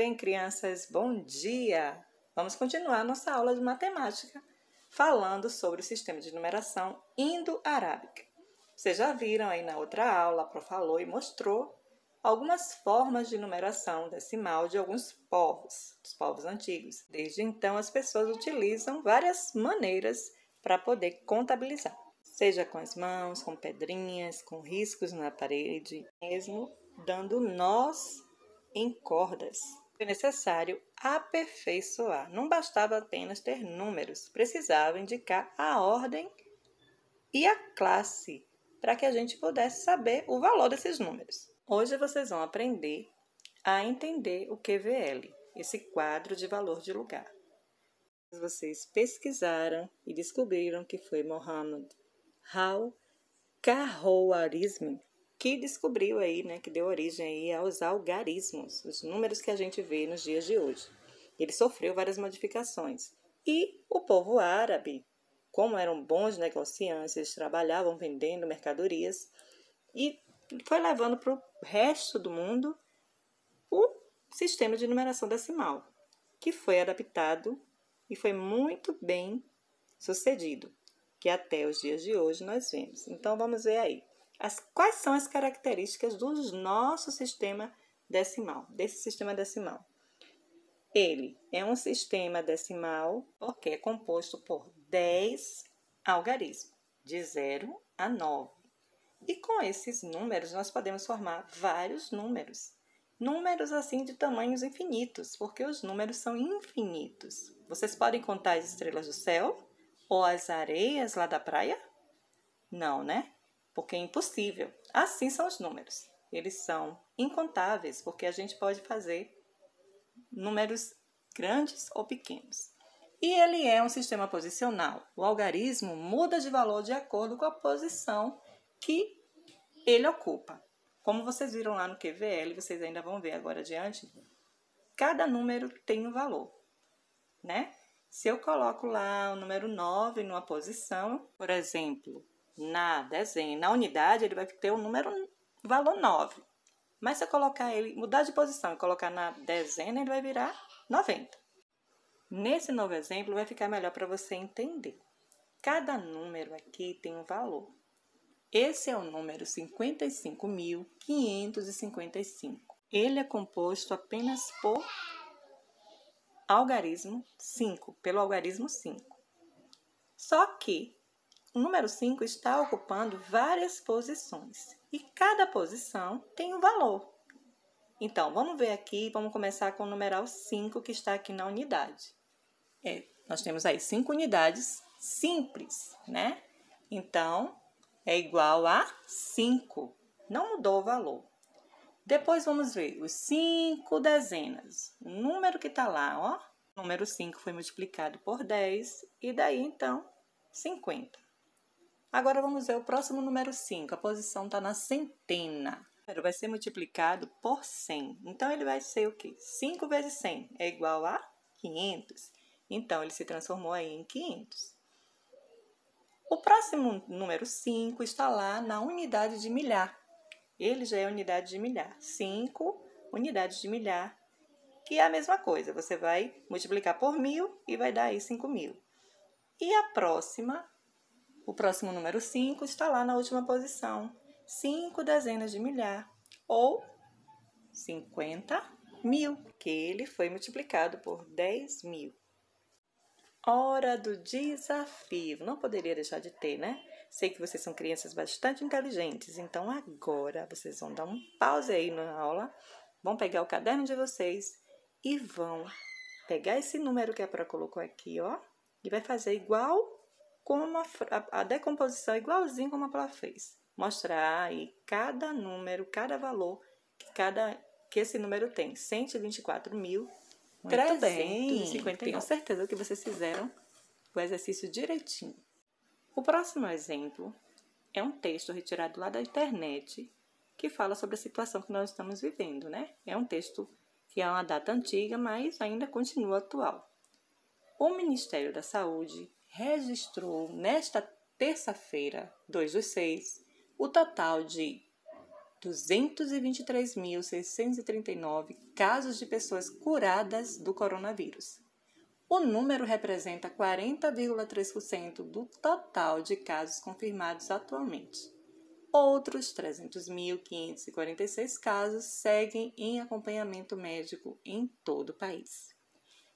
bem, crianças? Bom dia! Vamos continuar nossa aula de matemática falando sobre o sistema de numeração indo-arábica. Vocês já viram aí na outra aula, a Prof. falou e mostrou algumas formas de numeração decimal de alguns povos, dos povos antigos. Desde então, as pessoas utilizam várias maneiras para poder contabilizar, seja com as mãos, com pedrinhas, com riscos na parede, mesmo dando nós em cordas. Foi necessário aperfeiçoar. Não bastava apenas ter números, precisava indicar a ordem e a classe para que a gente pudesse saber o valor desses números. Hoje vocês vão aprender a entender o QVL, esse quadro de valor de lugar. Vocês pesquisaram e descobriram que foi Mohammad al-Khwarizmi que descobriu aí, que deu origem aí aos algarismos, os números que a gente vê nos dias de hoje. Ele sofreu várias modificações. E o povo árabe, como eram bons negociantes, eles trabalhavam vendendo mercadorias e foi levando para o resto do mundo o sistema de numeração decimal, que foi adaptado e foi muito bem sucedido, que até os dias de hoje nós vemos. Então, vamos ver aí. Quais são as características do nosso sistema decimal, desse sistema decimal? Ele é um sistema decimal porque é composto por 10 algarismos, de 0 a 9. E com esses números, nós podemos formar vários números. Números assim de tamanhos infinitos, porque os números são infinitos. Vocês podem contar as estrelas do céu ou as areias lá da praia? Não, né? Porque é impossível. Assim são os números. Eles são incontáveis, porque a gente pode fazer números grandes ou pequenos. E ele é um sistema posicional. O algarismo muda de valor de acordo com a posição que ele ocupa. Como vocês viram lá no QVL, vocês ainda vão ver agora adiante, cada número tem um valor, né? Se eu coloco lá o número 9 numa posição, por exemplo, na dezena, na unidade, ele vai ter o valor 9. Mas se eu colocar ele, mudar de posição e colocar na dezena, ele vai virar 90. Nesse novo exemplo, vai ficar melhor para você entender. Cada número aqui tem um valor. Esse é o número 55.555. Ele é composto apenas por algarismo 5, pelo algarismo 5. Só que o número 5 está ocupando várias posições e cada posição tem um valor. Então, vamos ver aqui, vamos começar com o numeral 5 que está aqui na unidade. Nós temos aí 5 unidades simples, né? Então, é igual a 5, não mudou o valor. Depois vamos ver os 5 dezenas. O número que está lá, ó, o número 5 foi multiplicado por 10 e daí então 50. Agora vamos ver o próximo número 5, a posição está na centena. O número vai ser multiplicado por 100. Então, ele vai ser o quê? 5 vezes 100 é igual a 500. Então, ele se transformou aí em 500. O próximo número 5 está lá na unidade de milhar. Ele já é unidade de milhar. 5 unidades de milhar, que é a mesma coisa. Você vai multiplicar por 1000 e vai dar aí 5.000. E o próximo número 5 está lá na última posição. 5 dezenas de milhar, ou 50.000, que ele foi multiplicado por 10.000. Hora do desafio. Não poderia deixar de ter, né? Sei que vocês são crianças bastante inteligentes, então agora vocês vão dar um pause aí na aula, vão pegar o caderno de vocês e vão pegar esse número que a Pro colocou aqui, ó, e vai fazer igual como a decomposição, igualzinho como a Pro fez. Mostrar aí cada número, cada valor que esse número tem. 124.359. Tenho certeza que vocês fizeram o exercício direitinho. O próximo exemplo é um texto retirado lá da internet que fala sobre a situação que nós estamos vivendo, né? É um texto que é uma data antiga, mas ainda continua atual. O Ministério da Saúde registrou nesta terça-feira, 2/6, o total de 223.639 casos de pessoas curadas do coronavírus. O número representa 40,3% do total de casos confirmados atualmente. Outros 300.546 casos seguem em acompanhamento médico em todo o país.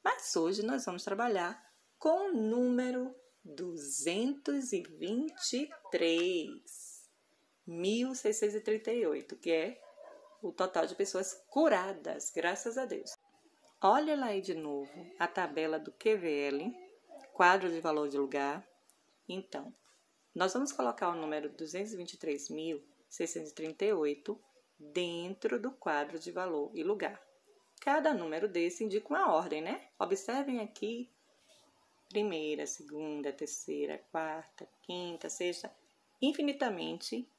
Mas hoje nós vamos trabalhar com o número 223.638, que é o total de pessoas curadas, graças a Deus. Olha lá aí de novo a tabela do QVL, quadro de valor de lugar. Então, nós vamos colocar o número 223.638 dentro do quadro de valor e lugar. Cada número desse indica uma ordem, né? Observem aqui, primeira, segunda, terceira, quarta, quinta, sexta, infinitamente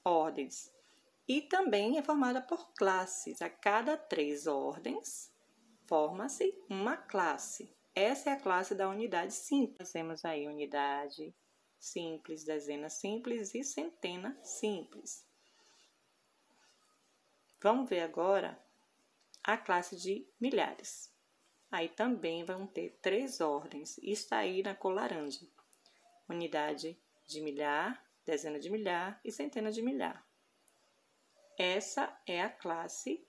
ordens. E também é formada por classes. A cada 3 ordens, forma-se uma classe. Essa é a classe da unidade simples. Nós temos aí unidade simples, dezena simples e centena simples. Vamos ver agora a classe de milhares. Aí também vão ter 3 ordens. Está aí na cor laranja. Unidade de milhar, dezena de milhar e centena de milhar. Essa é a classe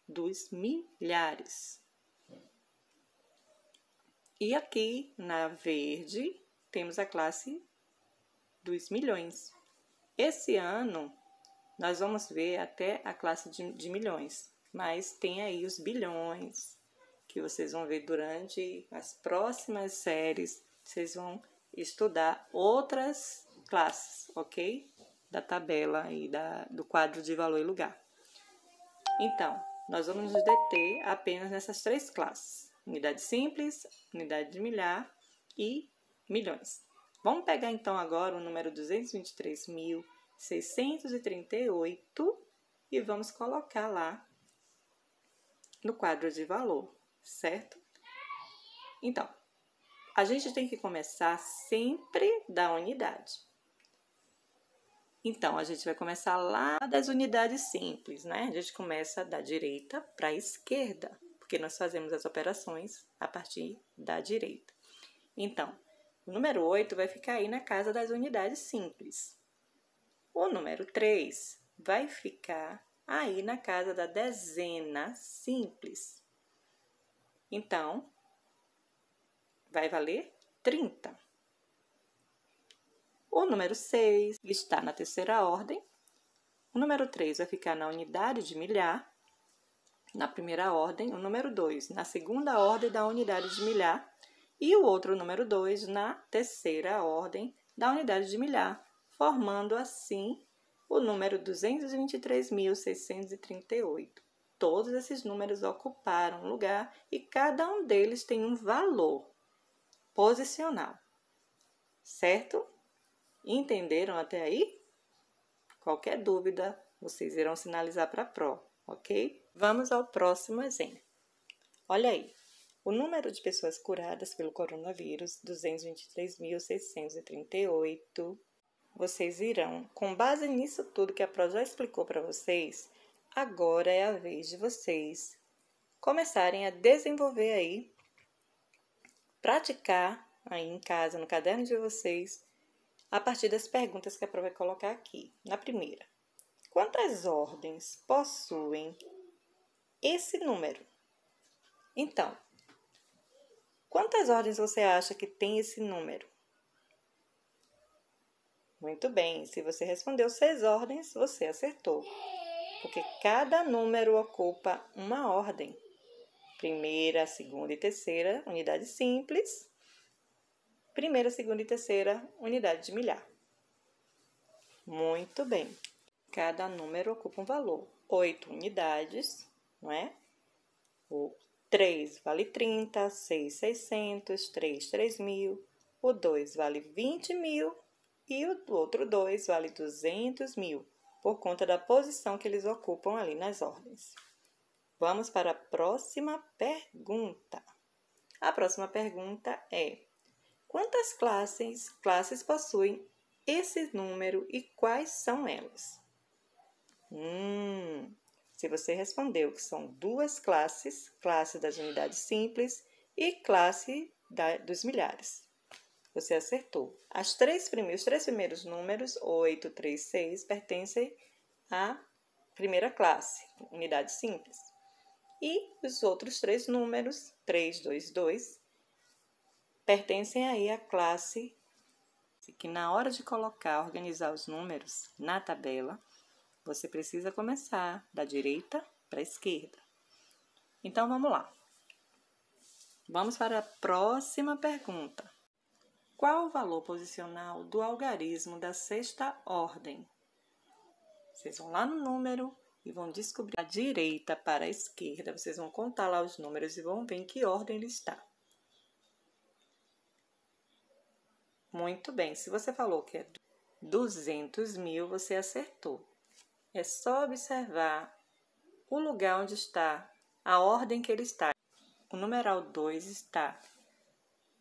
dos milhares. E aqui na verde temos a classe dos milhões. Esse ano nós vamos ver até a classe de milhões, mas tem aí os bilhões, que vocês vão ver durante as próximas séries. Vocês vão estudar outras classes, ok? Da tabela e do quadro de valor e lugar. Então, nós vamos nos deter apenas nessas 3 classes: unidade simples, unidade de milhar e milhões. Vamos pegar então agora o número 223.638 e vamos colocar lá no quadro de valor, certo? Então, a gente tem que começar sempre da unidade. Então, a gente vai começar lá das unidades simples, né? A gente começa da direita para a esquerda, porque nós fazemos as operações a partir da direita. Então, o número 8 vai ficar aí na casa das unidades simples. O número 3 vai ficar aí na casa da dezena simples. Então, vai valer 30. O número 6 está na terceira ordem. O número 3 vai ficar na unidade de milhar, na primeira ordem. O número 2 na segunda ordem da unidade de milhar. E o outro número 2 na terceira ordem da unidade de milhar, formando assim o número 223.638. Todos esses números ocuparam lugar e cada um deles tem um valor posicional, certo? Entenderam até aí? Qualquer dúvida, vocês irão sinalizar para a Pro, ok? Vamos ao próximo exemplo. Olha aí, o número de pessoas curadas pelo coronavírus, 223.638. Vocês irão, com base nisso tudo que a Pro já explicou para vocês, agora é a vez de vocês começarem a desenvolver aí, praticar aí em casa, no caderno de vocês, a partir das perguntas que a Pro vai colocar aqui. Na primeira, quantas ordens possuem esse número? Então, quantas ordens você acha que tem esse número? Muito bem, se você respondeu 6 ordens, você acertou. Porque cada número ocupa uma ordem. Primeira, segunda e terceira, unidade simples. Primeira, segunda e terceira, unidade de milhar. Muito bem. Cada número ocupa um valor. 8 unidades, não é? O 3 vale 30, 6, 600, 3, 3.000. O 2 vale 20.000 e o outro 2 vale 200.000, por conta da posição que eles ocupam ali nas ordens. Vamos para a próxima pergunta. A próxima pergunta é: quantas classes possuem esse número e quais são elas? Se você respondeu que são duas classes, classe das unidades simples e classe dos milhares. Você acertou. Os três primeiros números, 8, 3, 6, pertencem à primeira classe, unidade simples. E os outros três números, 3, 2, 2, pertencem aí à classe que na hora de organizar os números na tabela, você precisa começar da direita para a esquerda. Então, vamos lá. Vamos para a próxima pergunta. Qual o valor posicional do algarismo da sexta ordem? Vocês vão lá no número e vão descobrir da direita para a esquerda. Vocês vão contar lá os números e vão ver em que ordem ele está. Muito bem. Se você falou que é 200 mil, você acertou. É só observar o lugar onde está, a ordem que ele está. O numeral 2 está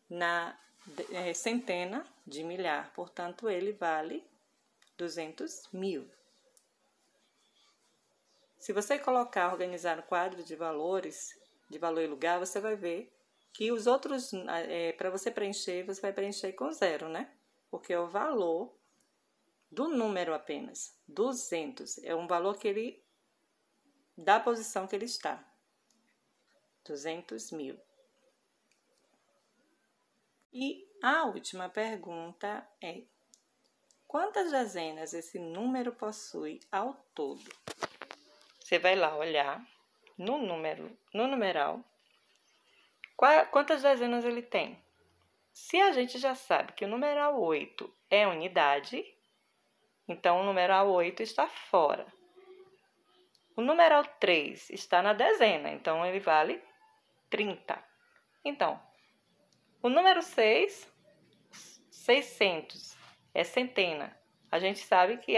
na centena de milhar, portanto, ele vale 200 mil. Se você organizar no quadro de valores, de valor e lugar, você vai ver que os outros, para você preencher, você vai preencher com 0, né? Porque é o valor do número apenas. 200 é um valor que ele, da posição que ele está. 200 mil. E a última pergunta é: quantas dezenas esse número possui ao todo? Você vai lá olhar no numeral, quantas dezenas ele tem. Se a gente já sabe que o numeral 8 é unidade, então o numeral 8 está fora. O numeral 3 está na dezena, então ele vale 30. Então, o número 6, 600, é centena. A gente sabe que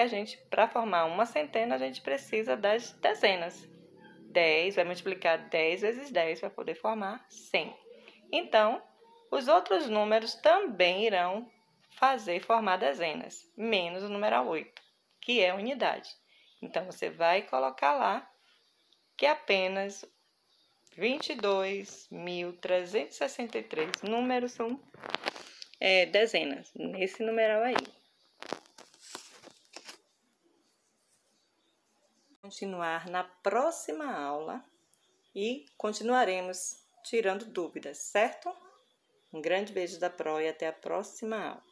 para formar uma centena, a gente precisa das dezenas. 10, vai multiplicar 10 vezes 10 para poder formar 100. Então, os outros números também irão formar dezenas, menos o numeral 8, que é unidade. Então, você vai colocar lá que apenas 22.363 números são dezenas, nesse numeral aí. Continuar na próxima aula e continuaremos tirando dúvidas, certo? Um grande beijo da Pro e até a próxima aula.